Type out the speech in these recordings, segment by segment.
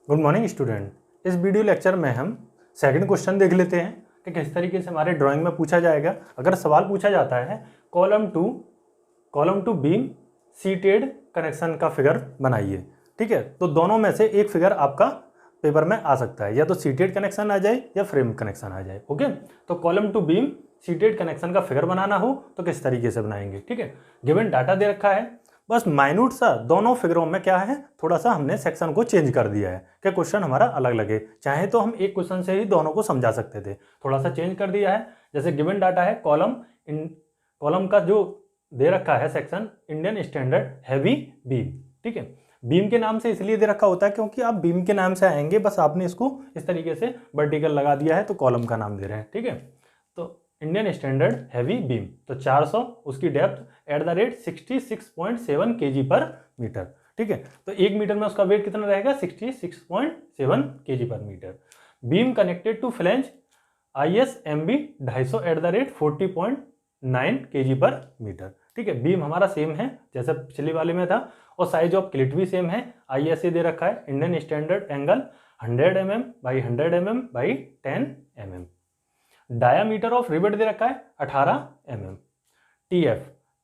Good morning student. इस video lecture में हम सेकंड क्वेश्चन देख लेते हैं कि किस तरीके से हमारे ड्राइंग में पूछा जाएगा। अगर सवाल पूछा जाता है column to beam seated connection का फिगर बनाइए, ठीक है, तो दोनों में से एक फिगर आपका पेपर में आ सकता है, या तो सीटेड कनेक्शन आ जाए या फ्रेम कनेक्शन आ जाए। ओके, तो column to beam seated connection का फिगर बनाना हो तो किस तरीके से बनाएंगे, ठीक है। गिवन डाटा दे रखा है, बस माइन्यूट सा दोनों फिगरों में क्या है, थोड़ा सा हमने सेक्शन को चेंज कर दिया है कि क्वेश्चन हमारा अलग लगे। चाहे तो हम एक क्वेश्चन से ही दोनों को समझा सकते थे, थोड़ा सा चेंज कर दिया है। जैसे गिवन डाटा है कॉलम का जो दे रखा है section Indian standard heavy beam, ठीक है। बीम के नाम से इसलिए दे रखा होता है क्योंकि आप बीम के नाम से आएंगे, बस आपने इसको इस तरीके से वर्टिकल लगा दिया है तो कॉलम का नाम दे रहे हैं, ठीक है। तो इंडियन स्टैंडर्ड हैवी बीम, तो 400, उसकी depth eight the rate 66.7 kg per metre, ठीक है। तो 1 मीटर में उसका वेट कितना रहेगा, 66.7 kg per metre. Beam connected to flange ISMB 250 at the rate 40.9 kg per metre, ठीक है। बीम हमारा सेम है जैसा पिछले वाले में था, और साइज ऑफ क्लिट भी सेम है। ISA दे रखा है Indian standard angle 100 mm by 100 mm by 10 mm। Diameter of rivet दे रखा है 18 mm। TF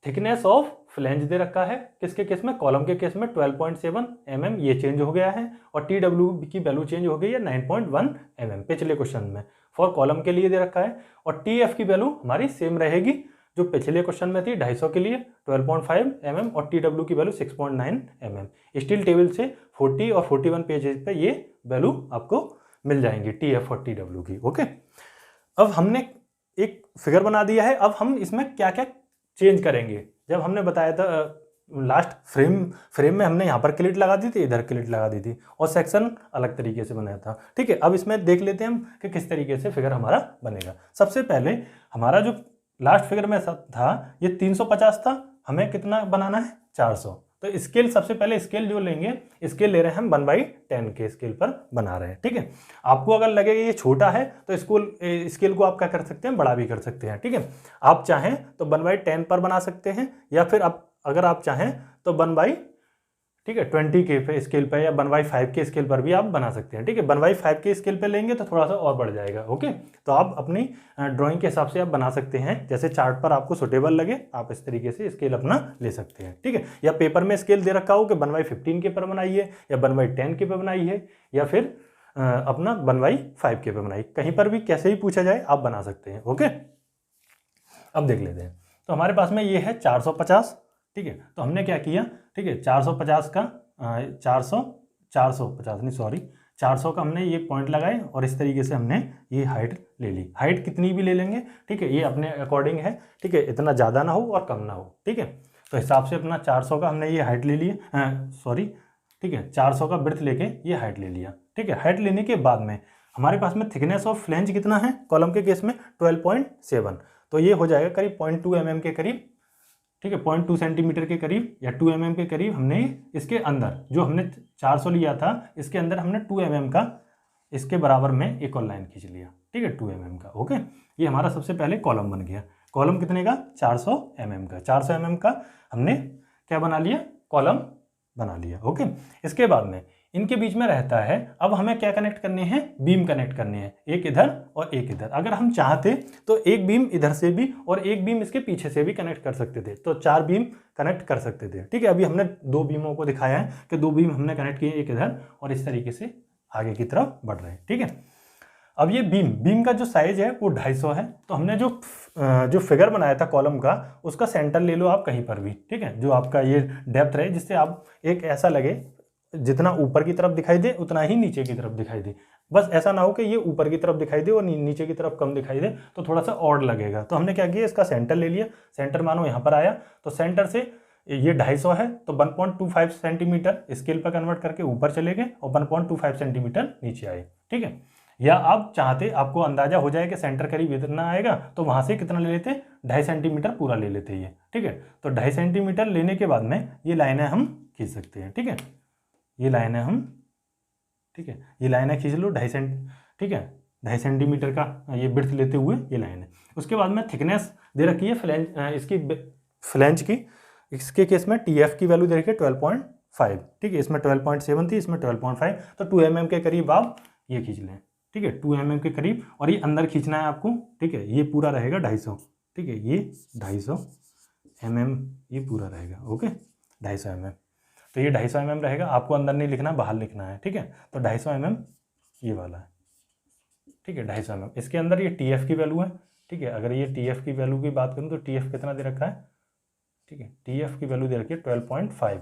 thickness of flange दे रखा है, किसके केस में, कॉलम के केस में 12.7 mm, ये चेंज हो गया है। और TW की वैल्यू चेंज हो गई है 9.1 mm पिछले क्वेश्चन में, फॉर कॉलम के लिए दे रखा है। और TF की वैल्यू हमारी सेम रहेगी जो पिछले क्वेश्चन में थी 250 के लिए 12.5 mm, और TW की वैल्यू 6.9 mm। स्टील टेबल से 40 और 41 पेजेस पे ये वैल्यू आपको मिल जाएंगी TF और TW की। ओके, अब हमने एक फिगर बना दिया है, अब हम इसमें क्या क्या चेंज करेंगे। जब हमने बताया था लास्ट फ्रेम में हमने यहाँ पर क्लिट लगा दी थी, इधर क्लिट लगा दी थी, और सेक्शन अलग तरीके से बनाया था, ठीक है। अब इसमें देख लेते हैं हम कि किस तरीके से फिगर हमारा बनेगा। सबसे पहले हमारा जो लास्ट फिगर में था ये 350 था, हमें कितना बनाना है, 400। तो स्केल, सबसे पहले स्केल जो लेंगे, स्केल ले रहे हैं हम 1/10 के स्केल पर बना रहे हैं, ठीक है। आपको अगर लगे ये छोटा है तो स्केल को आप क्या कर सकते हैं, बड़ा भी कर सकते हैं, ठीक है। आप चाहें तो 1/10 पर बना सकते हैं, या फिर अगर आप चाहें तो 1/20 के स्केल पर या 1/5 के स्केल पर भी आप बना सकते हैं, ठीक है। 1/5 के स्केल पे लेंगे तो थोड़ा सा और बढ़ जाएगा। ओके, तो आप अपनी ड्राइंग के हिसाब से आप बना सकते हैं, जैसे चार्ट पर आपको सुटेबल लगे आप इस तरीके से स्केल अपना ले सकते हैं, ठीक है। या पेपर में स्केल दे रखा हो कि 1/15 के पर बनाइए, या 1/10 के पे बनाइए, या फिर अपना 1/5 के पे बनाइए, कहीं पर भी कैसे ही पूछा जाए आप बना सकते हैं। ओके, अब देख लेते हैं। तो हमारे पास में ये है 450, ठीक है। तो हमने क्या किया, ठीक है, 450 का 400 का हमने ये पॉइंट लगाए, और इस तरीके से हमने ये हाइट ले ली। हाइट कितनी भी ले लेंगे, ठीक है, ये अपने अकॉर्डिंग है, ठीक है, इतना ज़्यादा ना हो और कम ना हो, ठीक है। तो हिसाब से अपना 400 का हमने ये हाइट ले लिया, ठीक है, 400 का ब्रेथ लेके ये हाइट ले लिया, ठीक है। हाइट लेने के बाद में हमारे पास में थिकनेस ऑफ फ्लैंज कितना है, कॉलम के केस में 12.7, तो ये हो जाएगा करीब 0.2 mm के करीब, ठीक है, 0.2 सेंटीमीटर के करीब या 2 mm के करीब। हमने इसके अंदर जो हमने 400 लिया था, इसके अंदर हमने 2 mm का इसके बराबर में एक और लाइन खींच लिया, ठीक है, 2 mm का। ओके, ये हमारा सबसे पहले कॉलम बन गया। कॉलम कितने का, 400 mm का। 400 mm का हमने क्या बना लिया, कॉलम बना लिया। ओके, इसके बाद में इनके बीच में रहता है, अब हमें क्या कनेक्ट करने हैं, बीम कनेक्ट करने हैं, एक इधर और एक इधर। अगर हम चाहते तो एक बीम इधर से भी और एक बीम इसके पीछे से भी कनेक्ट कर सकते थे, तो 4 बीम कनेक्ट कर सकते थे, ठीक है। अभी हमने 2 बीमों को दिखाया है कि 2 बीम हमने कनेक्ट किए, एक इधर और इस तरीके से आगे की तरफ बढ़ रहे हैं, ठीक है। अब ये बीम का जो साइज है वो 250 है, तो हमने जो फिगर बनाया था कॉलम का, उसका सेंटर ले लो आप कहीं पर भी, ठीक है, जो आपका ये डेप्थ रहे, जिससे आप एक ऐसा लगे जितना ऊपर की तरफ दिखाई दे उतना ही नीचे की तरफ दिखाई दे। बस ऐसा ना हो कि ये ऊपर की तरफ दिखाई दे और नीचे की तरफ कम दिखाई दे, तो थोड़ा सा ऑड लगेगा। तो हमने क्या किया, इसका सेंटर ले लिया। सेंटर मानो यहाँ पर आया, तो सेंटर से ये 250 है, तो 1.25 सेंटीमीटर स्केल पर कन्वर्ट करके ऊपर चले गए और 1.25 सेंटीमीटर नीचे आए, ठीक है। या आप चाहते, आपको अंदाजा हो जाए कि सेंटर करीब इतना आएगा, तो वहां से कितना ले लेते, 2.5 सेंटीमीटर पूरा ले लेते ये, ठीक है। तो 2.5 सेंटीमीटर लेने के बाद में ये लाइनें हम खींच सकते हैं, ठीक है। ये लाइनें हम, ठीक है, ये लाइनें खींच लो 2.5 ठीक है, 2.5 सेंटीमीटर का ये ब्रेथ लेते हुए ये लाइन है। उसके बाद में थिकनेस दे रखी है फ्लैंज, इसकी फ्लैंज की, इसके केस में TF की वैल्यू दे रखी है 12.5, ठीक है। इसमें 12.7 थी, इसमें 12.5, तो 2 mm के करीब आप ये खींच लें, ठीक है, 2 mm के करीब। और ये अंदर खींचना है आपको, ठीक है, ये पूरा रहेगा 250, ठीक है, ये 250 mm ये पूरा रहेगा, ओके, 250 mm। तो ये 250 mm रहेगा, आपको अंदर नहीं लिखना, बाहर लिखना है, ठीक है। तो 250 mm ये वाला है, ठीक है, 250 mm। इसके अंदर ये TF की वैल्यू है, ठीक है। अगर ये TF की वैल्यू की बात करूँ तो TF कितना दे रखा है, ठीक है, TF की वैल्यू दे रखी है 12.5,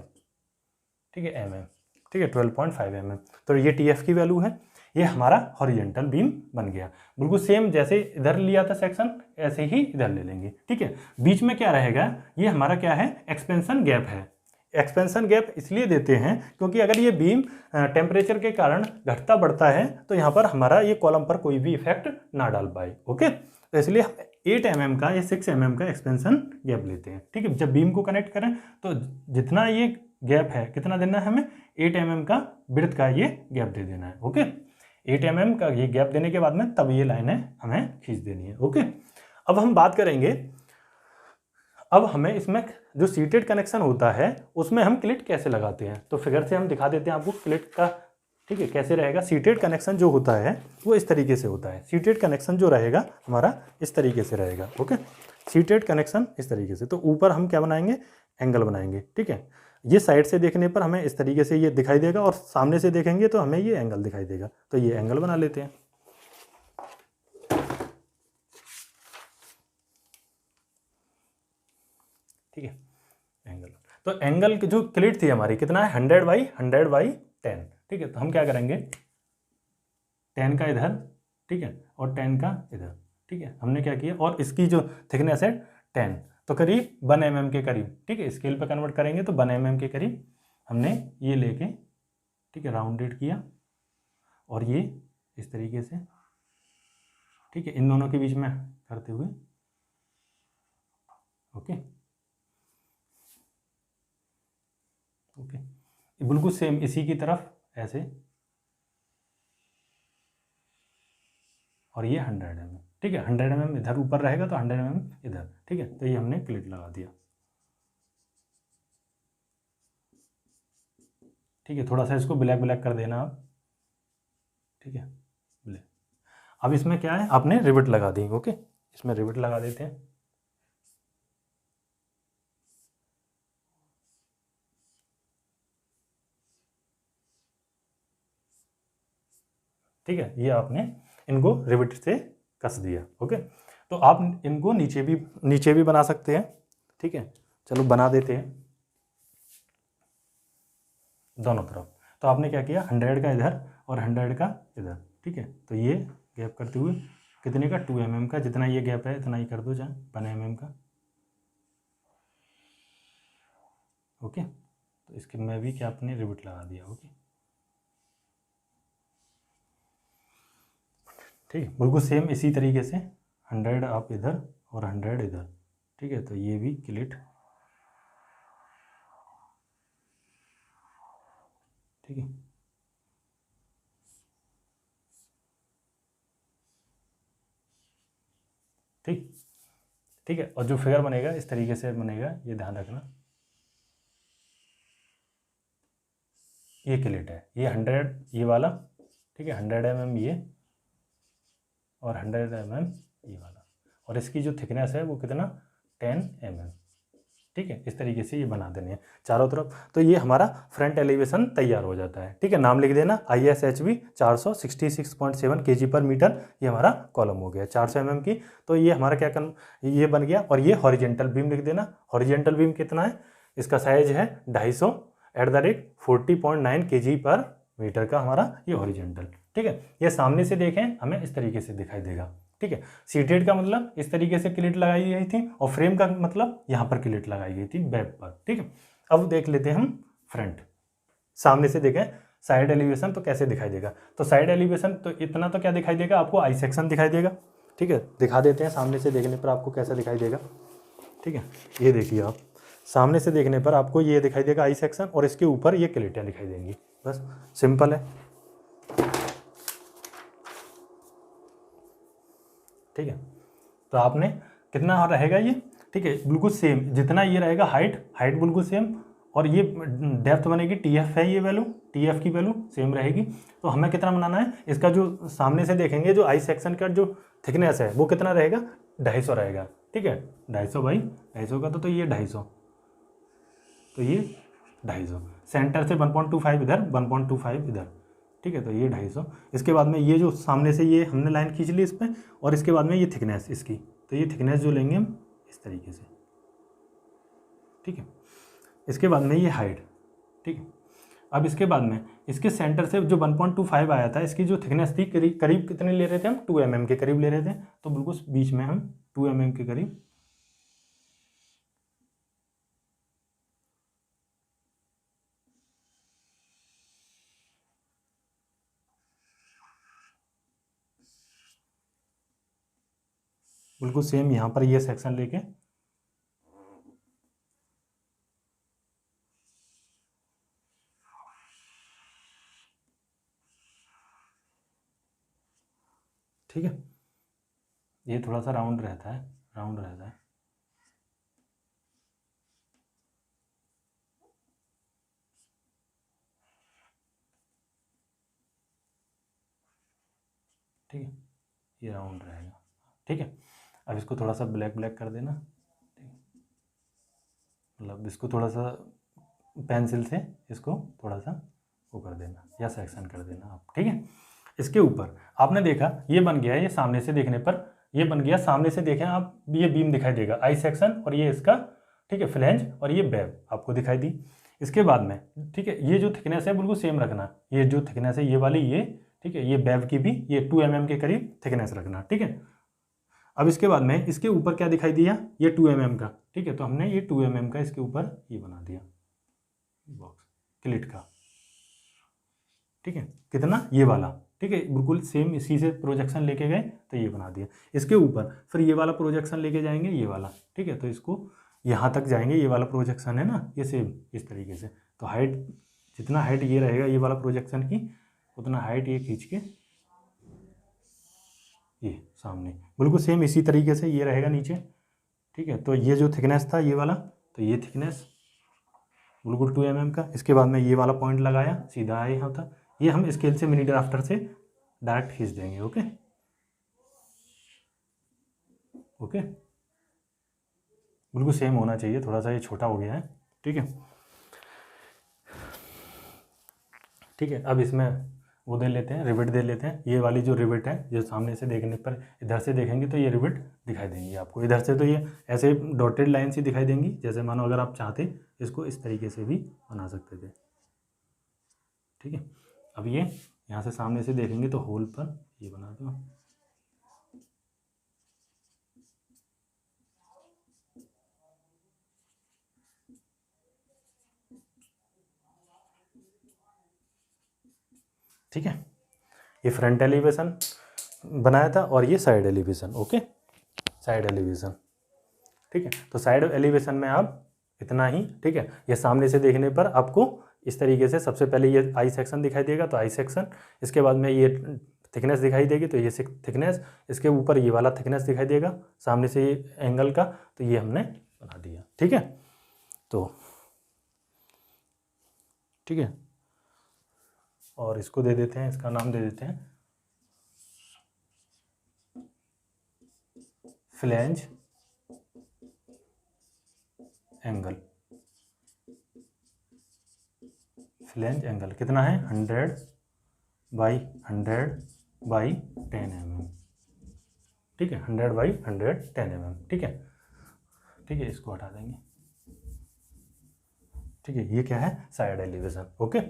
ठीक है, mm, ठीक है, 12.5 mm। तो ये TF की वैल्यू है, ये हमारा हॉरिजेंटल बीम बन गया। बिल्कुल सेम जैसे इधर लिया था सेक्शन, ऐसे ही इधर ले लेंगे, ठीक है। बीच में क्या रहेगा, ये हमारा क्या है, एक्सपेंशन गैप है। एक्सपेंशन गैप इसलिए देते हैं क्योंकि अगर ये बीम टेम्परेचर के कारण घटता बढ़ता है तो यहाँ पर हमारा ये कॉलम पर कोई भी इफेक्ट ना डाल पाए, ओके। तो इसलिए 8 mm का या 6 mm का एक्सपेंशन गैप लेते हैं, ठीक है। जब बीम को कनेक्ट करें तो जितना ये गैप है कितना देना है हमें, 8 mm का विड्थ का ये गैप दे देना है, ओके। 8 mm का ये गैप देने के बाद में तब ये लाइनें हमें खींच देनी है, ओके। अब हम बात करेंगे, अब हमें इसमें जो सीटेड कनेक्शन होता है उसमें हम क्लिट कैसे लगाते हैं, तो फिगर से हम दिखा देते हैं आपको क्लिट का, ठीक है, कैसे रहेगा। सीटेड कनेक्शन जो होता है वो इस तरीके से होता है। सीटेड कनेक्शन जो रहेगा हमारा इस तरीके से रहेगा, ओके। सीटेड कनेक्शन इस तरीके से, तो ऊपर हम क्या बनाएंगे, एंगल बनाएंगे, ठीक है। ये साइड से देखने पर हमें इस तरीके से ये दिखाई देगा और सामने से देखेंगे तो हमें ये एंगल दिखाई देगा, तो ये एंगल बना लेते हैं, ठीक है, एंगल। तो एंगल की जो क्लिट थी हमारी कितना है, 100/100/10, ठीक है। तो हम क्या करेंगे, 10 का इधर, ठीक है, और 10 का इधर, ठीक है। हमने क्या किया, और इसकी जो थिकनेस है 10, तो करीब 1 mm के करीब, ठीक है। स्केल पे कन्वर्ट करेंगे तो 1 mm के करीब हमने ये लेके, ठीक है, राउंडेड किया और ये इस तरीके से, ठीक है, इन दोनों के बीच में करते हुए, ओके ओके। बिल्कुल सेम इसी की तरफ ऐसे, और ये 100 mm, ठीक है, 100 mm इधर ऊपर रहेगा तो 100 mm इधर, ठीक है। तो ये हमने क्लिट लगा दिया, ठीक है। थोड़ा सा इसको ब्लैक ब्लैक कर देना आप, ठीक है, ब्लैक। अब इसमें क्या है, आपने रिवेट लगा दी, ओके। इसमें रिवेट लगा देते हैं, ठीक है। ये आपने इनको रिवेट से कस दिया, ओके। तो आप इनको नीचे भी बना सकते हैं, ठीक है। चलो बना देते हैं दोनों तरफ। तो आपने क्या किया, 100 का इधर और 100 का इधर, ठीक है। तो ये गैप करते हुए कितने का, 2 mm का, जितना ये गैप है इतना ही कर दो, चाहे 1 mm का, ओके। तो इसके में भी क्या आपने रिवेट लगा दिया, ओके, ठीक है। बिल्कुल सेम इसी तरीके से 100 आप इधर और 100 इधर, ठीक है। तो ये भी क्लिट, ठीक है, ठीक, ठीक है। और जो फिगर बनेगा इस तरीके से बनेगा, ये ध्यान रखना, ये क्लिट है, ये 100 ये वाला, ठीक है, 100 mm ये और 100 mm ये वाला, और इसकी जो थिकनेस है वो कितना, 10 mm, ठीक है। इस तरीके से ये बना देनी है चारों तरफ। तो ये हमारा फ्रंट एलिवेशन तैयार हो जाता है, ठीक है। नाम लिख देना, ISHB 466.7 kg/मीटर, ये हमारा कॉलम हो गया 400 mm की। तो ये हमारा क्या ये बन गया। और ये हॉरिजेंटल बीम लिख देना, हॉरिजेंटल बीम कितना है, इसका साइज है 250 @40.9 kg/मीटर का हमारा ये हॉरिजेंटल, ठीक है। ये सामने से देखें हमें इस तरीके से दिखाई देगा, ठीक है। सीटेड का मतलब इस तरीके से क्लिट लगाई गई थी, और फ्रेम का मतलब यहाँ पर क्लिट लगाई गई थी बैक पर, ठीक है। अब देख लेते हैं हम फ्रंट, सामने से देखें साइड एलिवेशन तो कैसे दिखाई देगा। तो साइड एलिवेशन तो इतना तो क्या दिखाई देगा आपको, आई सेक्शन दिखाई देगा, ठीक है। दिखा देते हैं सामने से देखने पर आपको कैसा दिखाई देगा, ठीक है। ये देखिए आप, सामने से देखने पर आपको ये दिखाई देगा आई सेक्शन, और इसके ऊपर ये क्लिटें दिखाई देंगी, बस सिंपल है, ठीक है। तो आपने कितना रहेगा ये, ठीक है, बिल्कुल सेम जितना ये रहेगा हाइट बिल्कुल सेम, और ये डेप्थ बनेगी TF है, ये वैल्यू TF की वैल्यू सेम रहेगी। तो हमें कितना बनाना है, इसका जो सामने से देखेंगे जो आई सेक्शन का जो थिकनेस है वो कितना रहेगा, 250 रहेगा। ठीक है, 250 बाई 250 का तो ये 250, तो ये 250 सेंटर से 1.25 इधर 1.25 इधर। ठीक है, तो ये 250। इसके बाद में ये जो सामने से ये हमने लाइन खींच ली इस पर, और इसके बाद में ये थिकनेस इसकी, तो ये थिकनेस जो लेंगे हम इस तरीके से। ठीक है, इसके बाद में ये हाइट। ठीक है, अब इसके बाद में इसके सेंटर से जो 1.25 आया था, इसकी जो थिकनेस थी करीब कितने ले रहे थे हम, 2 mm के करीब ले रहे थे। तो बिल्कुल बीच में हम 2 mm के करीब बिल्कुल सेम यहाँ पर ये सेक्शन लेके ठीक है, ये थोड़ा सा राउंड रहता है, राउंड रहता है। ठीक है, ये राउंड रहेगा। ठीक है, अब इसको थोड़ा सा ब्लैक कर देना, मतलब इसको थोड़ा सा पेंसिल से इसको थोड़ा सा वो कर देना या सेक्शन कर देना आप। ठीक है, इसके ऊपर आपने देखा ये बन गया, ये सामने से देखने पर ये बन गया, सामने से देखें आप, ये बीम दिखाई देगा आई सेक्शन, और ये इसका ठीक है फ्लैंज, और ये वेब आपको दिखाई दी। इसके बाद में ठीक है, ये जो थिकनेस है बिल्कुल सेम रखना, ये जो थिकनेस है ये वाली, ये ठीक है, ये वेब की भी ये 2 mm के करीब थिकनेस रखना। ठीक है, अब इसके बाद में इसके ऊपर क्या दिखाई दिया, ये 2 mm का। ठीक है, तो हमने ये 2 mm का इसके ऊपर ये बना दिया बॉक्स क्लिट का। ठीक है, कितना, ये वाला। ठीक है, बिल्कुल सेम इसी से प्रोजेक्शन लेके गए तो ये बना दिया। इसके ऊपर फिर ये वाला प्रोजेक्शन लेके जाएंगे, ये वाला। ठीक है, तो इसको यहाँ तक जाएंगे, ये वाला प्रोजेक्शन है ना, ये सेम इस तरीके से। तो हाइट जितना हाइट ये रहेगा ये वाला प्रोजेक्शन की, उतना हाइट ये खींच के ये सामने बिल्कुल सेम इसी तरीके से ये रहेगा नीचे। ठीक है, तो ये जो थिकनेस था ये वाला, तो ये थिकनेस बिल्कुल 2 mm का। इसके बाद में ये वाला पॉइंट लगाया, सीधा आया यहाँ था। ये हम स्केल से मिनी ड्राफ्टर से डायरेक्ट खींच देंगे। ओके ओके, बिल्कुल सेम होना चाहिए, थोड़ा सा ये छोटा हो गया है। ठीक है, ठीक है, अब इसमें वो दे लेते हैं, रिविट दे लेते हैं। ये वाली जो रिविट है, जो सामने से देखने पर इधर से देखेंगे तो ये रिविट दिखाई देंगी आपको, इधर से तो ये ऐसे डॉटेड लाइन सी दिखाई देंगी। जैसे मानो अगर आप चाहते इसको इस तरीके से भी बना सकते थे। ठीक है, अब ये यहाँ से सामने से देखेंगे तो होल पर ये बना दो। ठीक है, ये फ्रंट एलिवेशन बनाया था और ये side elevation. Okay, side elevation. ठीक है, तो साइड एलिवेशन में आप इतना ही। ठीक है, ये सामने से देखने पर आपको इस तरीके से सबसे पहले ये आई सेक्शन दिखाई देगा, तो आई सेक्शन। इसके बाद में ये थिकनेस दिखाई देगी, तो ये थिकनेस। इसके ऊपर ये वाला थिकनेस दिखाई देगा सामने से ये एंगल का, तो ये हमने बना दिया। ठीक है, तो ठीक है, और इसको दे देते हैं, इसका नाम दे देते हैं फ्लैंज एंगल। फ्लैंज एंगल कितना है, 100 बाई 100 बाई 10 mm। ठीक है, 100 बाई 100 10 mm। ठीक है, ठीक है, इसको हटा देंगे। ठीक है, ये क्या है, side elevation. Okay,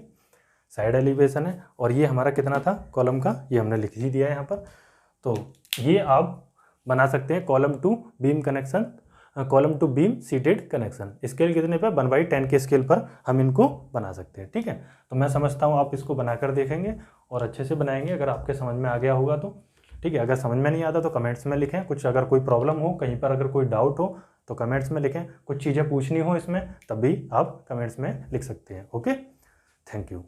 side elevation है, और ये हमारा कितना था कॉलम का, ये हमने लिख ही दिया है यहाँ पर। तो ये आप बना सकते हैं column to beam connection, column to beam seated connection. Scale कितने पर, 1/10 के स्केल पर हम इनको बना सकते हैं। ठीक है, तो मैं समझता हूँ आप इसको बनाकर देखेंगे और अच्छे से बनाएंगे, अगर आपके समझ में आ गया होगा तो। ठीक है, अगर समझ में नहीं आता तो कमेंट्स में लिखें। कुछ अगर कोई प्रॉब्लम हो, कहीं पर अगर कोई डाउट हो तो कमेंट्स में लिखें। कुछ चीज़ें पूछनी हो इसमें तब भी आप कमेंट्स में लिख सकते हैं। Okay, thank you.